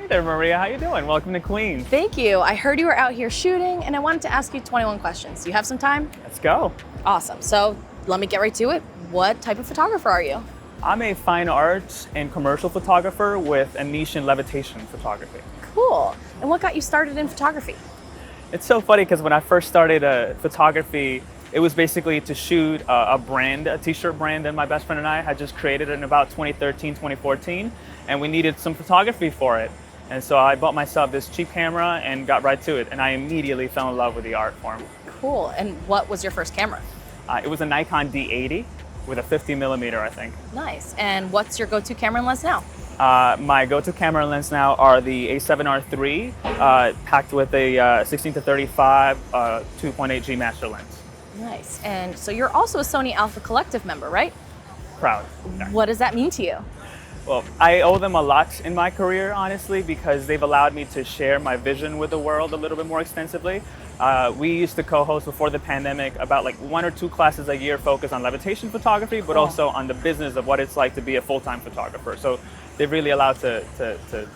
there, Maria. How you doing? Welcome to Queens. Thank you. I heard you were out here shooting, and I wanted to ask you 21 questions. Do you have some time? Let's go. Awesome. So let me get right to it. What type of photographer are you? I'm a fine arts and commercial photographer with a niche in levitation photography. Cool. And what got you started in photography? It's so funny because when I first started photography, it was basically to shoot a t-shirt brand that my best friend and I had just created in about 2013, 2014, and we needed some photography for it. And so I bought myself this cheap camera and got right to it, and I immediately fell in love with the art form. Cool. And what was your first camera? It was a Nikon D80 with a 50 millimeter, I think. Nice. And what's your go-to camera and lens now? My go-to camera and lens now are the A7R III, packed with a 16 to 35 2.8G master lens. Nice. And so you're also a Sony Alpha Collective member, right? Proud. Yeah. What does that mean to you? Well, I owe them a lot in my career, honestly, because they've allowed me to share my vision with the world a little bit more extensively. We used to co-host before the pandemic about like 1 or 2 classes a year focused on levitation photography, but also on the business of what it's like to be a full-time photographer. So they've really allowed to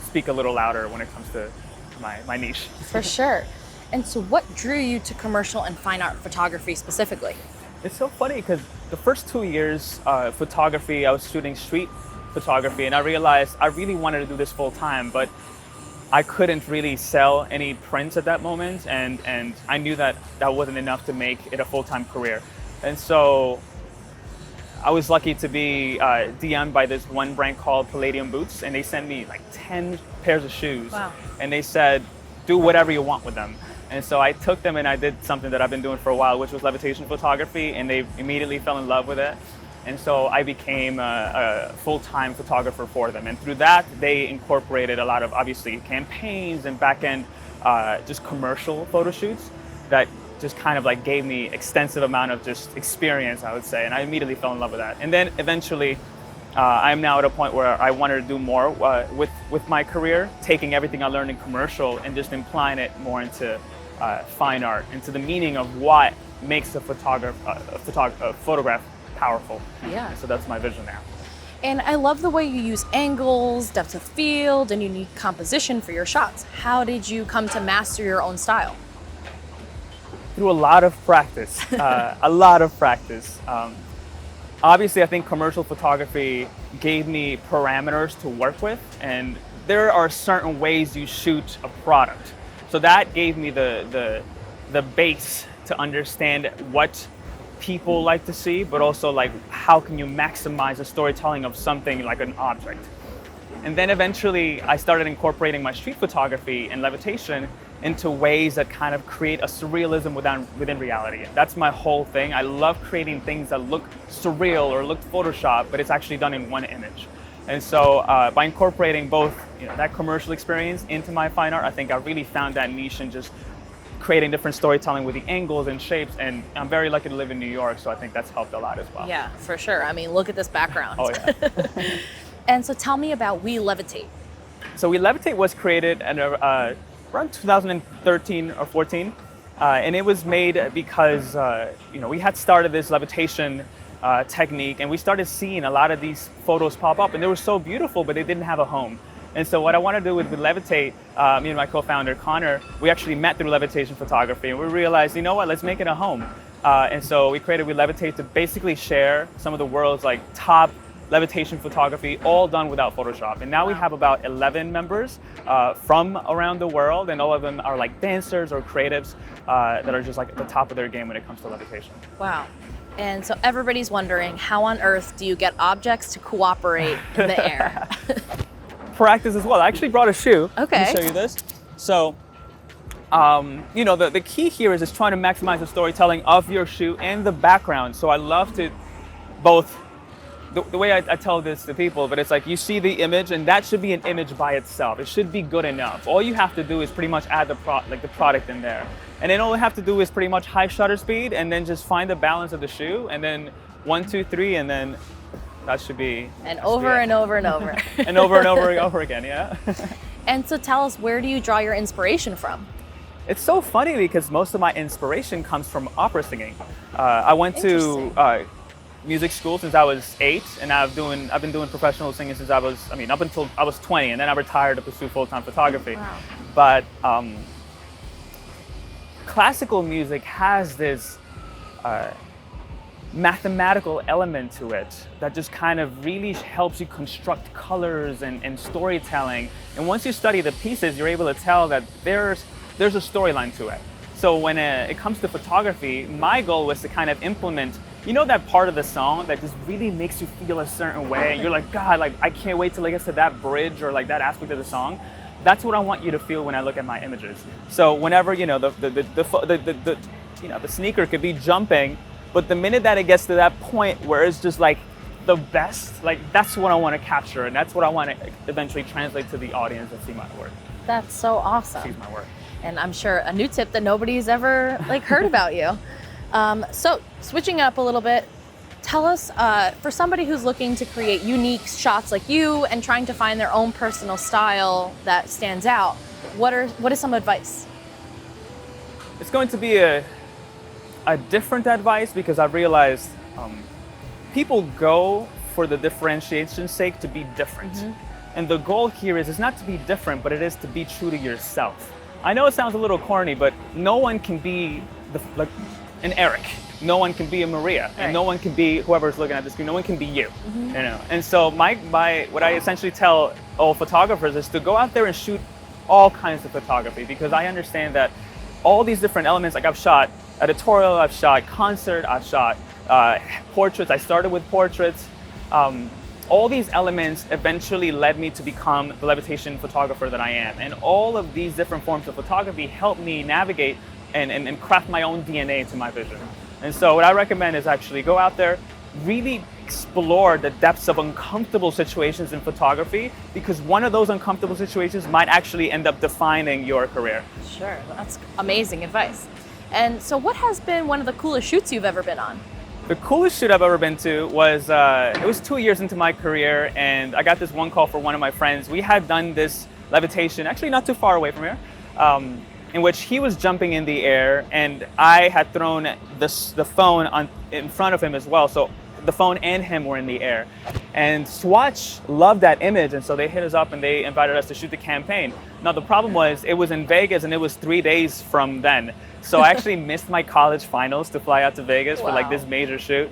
speak a little louder when it comes to my niche. For sure. And so what drew you to commercial and fine art photography specifically? It's so funny because the first 2 years photography, I was shooting street photography, and I realized I really wanted to do this full time, but I couldn't really sell any prints at that moment, and I knew that wasn't enough to make it a full-time career. And so I was lucky to be DM'd by this one brand called Palladium Boots, and they sent me like 10 pairs of shoes. Wow. And they said, do whatever you want with them. And so I took them and I did something that I've been doing for a while, which was levitation photography, and they immediately fell in love with it. And so I became a full-time photographer for them. And through that, they incorporated a lot of, obviously, campaigns and back-end just commercial photo shoots that just kind of like gave me extensive amount of just experience, I would say. And I immediately fell in love with that. And then eventually, I'm now at a point where I wanted to do more with my career, taking everything I learned in commercial and just applying it more into fine art, into the meaning of what makes a photograph powerful. Yeah. And so that's my vision now. And I love the way you use angles, depth of field, and unique composition for your shots. How did you come to master your own style? Through a lot of practice, a lot of practice. Obviously, I think commercial photography gave me parameters to work with, and there are certain ways you shoot a product. So that gave me the base to understand what people like to see, but also like how can you maximize the storytelling of something like an object. And then eventually I started incorporating my street photography and levitation into ways that kind of create a surrealism within reality. That's my whole thing. I love creating things that look surreal or look Photoshop, but it's actually done in one image. And so by incorporating both that commercial experience into my fine art, I think I really found that niche in just creating different storytelling with the angles and shapes. And I'm very lucky to live in New York, so I think that's helped a lot as well. Yeah, for sure. I mean, look at this background. Oh, yeah. And so tell me about We Levitate. So We Levitate was created at around 2013 or 14. And it was made because we had started this levitation technique, and we started seeing a lot of these photos pop up, and they were so beautiful, but they didn't have a home. And so what I want to do with Levitate, me and my co-founder Connor, we actually met through levitation photography, and we realized, you know what, let's make it a home. And so we created We Levitate to basically share some of the world's like top levitation photography, all done without Photoshop. And now we have about 11 members from around the world, and all of them are like dancers or creatives that are just like at the top of their game when it comes to levitation. Wow. And so everybody's wondering, how on earth do you get objects to cooperate in the air? Practice as well. I actually brought a shoe. Okay. Let me show you this. So, the key here is just trying to maximize the storytelling of your shoe and the background. So I love to both, the way I tell this to people, but it's like you see the image, and that should be an image by itself. It should be good enough. All you have to do is pretty much add the product in there. And then all you have to do is pretty much high shutter speed, and then just find the balance of the shoe, and then 1, 2, 3, and then that should be. And over and over and over. And over and over again, yeah. And so tell us, where do you draw your inspiration from? It's so funny because most of my inspiration comes from opera singing. I went to music school since I was 8, and I've been doing professional singing since up until I was 20, and then I retired to pursue full-time photography. Wow. But classical music has this mathematical element to it that just kind of really helps you construct colors and storytelling. And once you study the pieces, you're able to tell that there's a storyline to it. So when it comes to photography, my goal was to kind of implement, that part of the song that just really makes you feel a certain way. You're like, God, like I can't wait till I get to that bridge or like that aspect of the song. That's what I want you to feel when I look at my images. So whenever the sneaker could be jumping, but the minute that it gets to that point where it's just like the best, like that's what I want to capture, and that's what I want to eventually translate to the audience and see my work. That's so awesome. See my work. And I'm sure a new tip that nobody's ever heard about you. So switching up a little bit, tell us, for somebody who's looking to create unique shots like you and trying to find their own personal style that stands out, what is some advice? It's going to be a different advice because I've realized people go for the differentiation's sake to be different. Mm-hmm. And the goal here is not to be different, but it is to be true to yourself. I know it sounds a little corny, but no one can be an Erick. No one can be a Maria, and no one can be whoever's looking at the screen. No one can be you, mm-hmm. And so what I essentially tell all photographers is to go out there and shoot all kinds of photography, because I understand that all these different elements, like I've shot editorial, I've shot concert, I've shot portraits. I started with portraits. All these elements eventually led me to become the Levitation photographer that I am. And all of these different forms of photography helped me navigate and craft my own DNA to my vision. And so what I recommend is actually go out there, really explore the depths of uncomfortable situations in photography, because one of those uncomfortable situations might actually end up defining your career. Sure, that's amazing advice. And so what has been one of the coolest shoots you've ever been on? The coolest shoot I've ever been to was, it was 2 years into my career, and I got this one call for one of my friends. We had done this levitation, actually not too far away from here, in which he was jumping in the air, and I had thrown the phone in front of him as well. So the phone and him were in the air. And Swatch loved that image, and so they hit us up and they invited us to shoot the campaign. Now the problem was, it was in Vegas and it was 3 days from then. So I actually missed my college finals to fly out to Vegas for like this major shoot.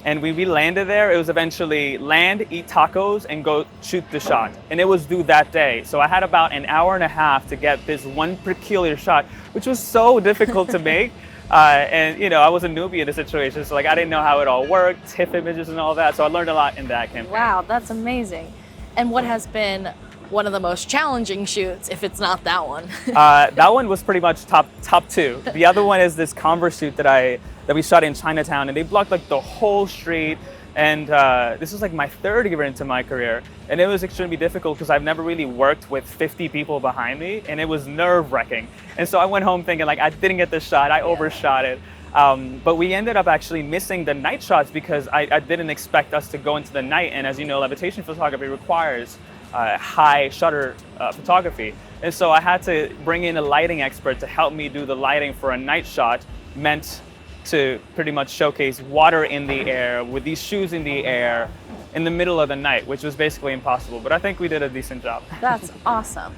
And we landed there. It was eventually land, eat tacos, and go shoot the shot. And it was due that day. So I had about an hour and a half to get this one peculiar shot, which was so difficult to make. And I was a newbie in the situation, so like I didn't know how it all worked, TIFF images and all that. So I learned a lot in that campaign. Wow, that's amazing. And what has been one of the most challenging shoots, if it's not that one? That one was pretty much top two. The other one is this Converse shoot that we shot in Chinatown, and they blocked like the whole street. And this was like my third year into my career, and it was extremely difficult because I've never really worked with 50 people behind me, and it was nerve-wracking. And so I went home thinking like I didn't get the shot, I overshot it. But we ended up actually missing the night shots because I didn't expect us to go into the night. And as you know, levitation photography requires high shutter photography. And so I had to bring in a lighting expert to help me do the lighting for a night shot, meant to pretty much showcase water in the air with these shoes in the air in the middle of the night, which was basically impossible. But I think we did a decent job. That's awesome.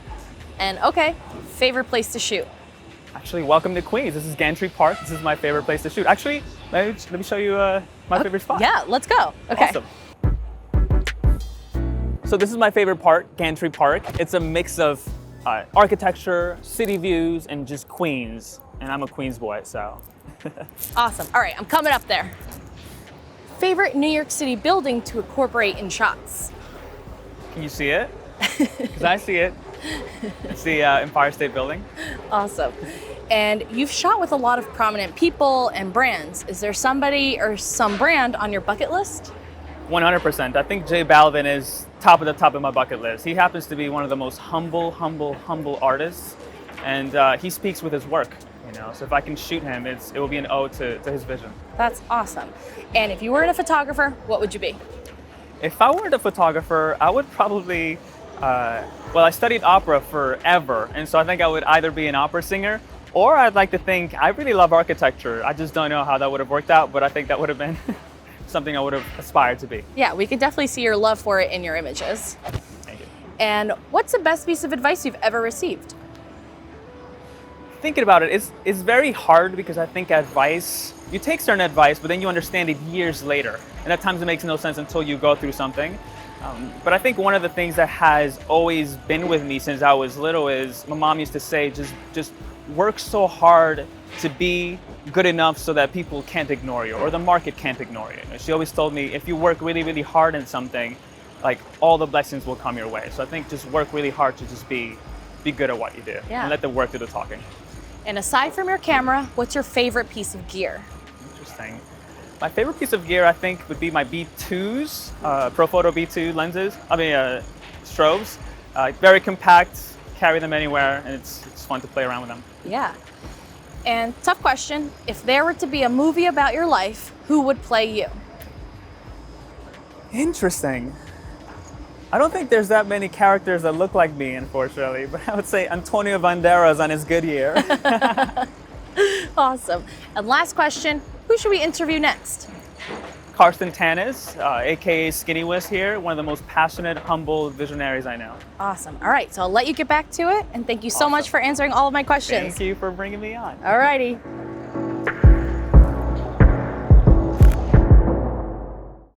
And okay, favorite place to shoot? Actually, welcome to Queens. This is Gantry Park. This is my favorite place to shoot. Actually, let me show you my favorite spot. Yeah, let's go. Okay. Awesome. So this is my favorite part, Gantry Park. It's a mix of architecture, city views, and just Queens. And I'm a Queens boy, so. Awesome. All right, I'm coming up there. Favorite New York City building to incorporate in shots? Can you see it? Because I see it. It's the Empire State Building. Awesome. And you've shot with a lot of prominent people and brands. Is there somebody or some brand on your bucket list? 100%. I think J Balvin is top of my bucket list. He happens to be one of the most humble artists, and he speaks with his work. So if I can shoot him, it will be an ode to his vision. That's awesome. And if you weren't a photographer, what would you be? If I weren't a photographer, I would probably, I studied opera forever, and so I think I would either be an opera singer, or I'd like to think I really love architecture. I just don't know how that would have worked out, but I think that would have been something I would have aspired to be. Yeah, we could definitely see your love for it in your images. Thank you. And what's the best piece of advice you've ever received? Thinking about it, it's very hard because I think advice, you take certain advice, but then you understand it years later. And at times it makes no sense until you go through something. But I think one of the things that has always been with me since I was little is my mom used to say, just work so hard to be good enough so that people can't ignore you or the market can't ignore you. She always told me, if you work really, really hard in something, like all the blessings will come your way. So I think just work really hard to just be good at what you do and let the work do the talking. And aside from your camera, what's your favorite piece of gear? Interesting. My favorite piece of gear, I think, would be my B2s, Profoto B2 lenses. Strobes. Very compact, carry them anywhere, and it's fun to play around with them. Yeah. And tough question, if there were to be a movie about your life, who would play you? Interesting. I don't think there's that many characters that look like me, unfortunately, but I would say Antonio Banderas on his good year. Awesome. And last question, who should we interview next? Karsten Tanis, aka Skinny Wiz here, one of the most passionate, humble visionaries I know. Awesome. All right, so I'll let you get back to it, and thank you so much for answering all of my questions. Thank you for bringing me on. All righty.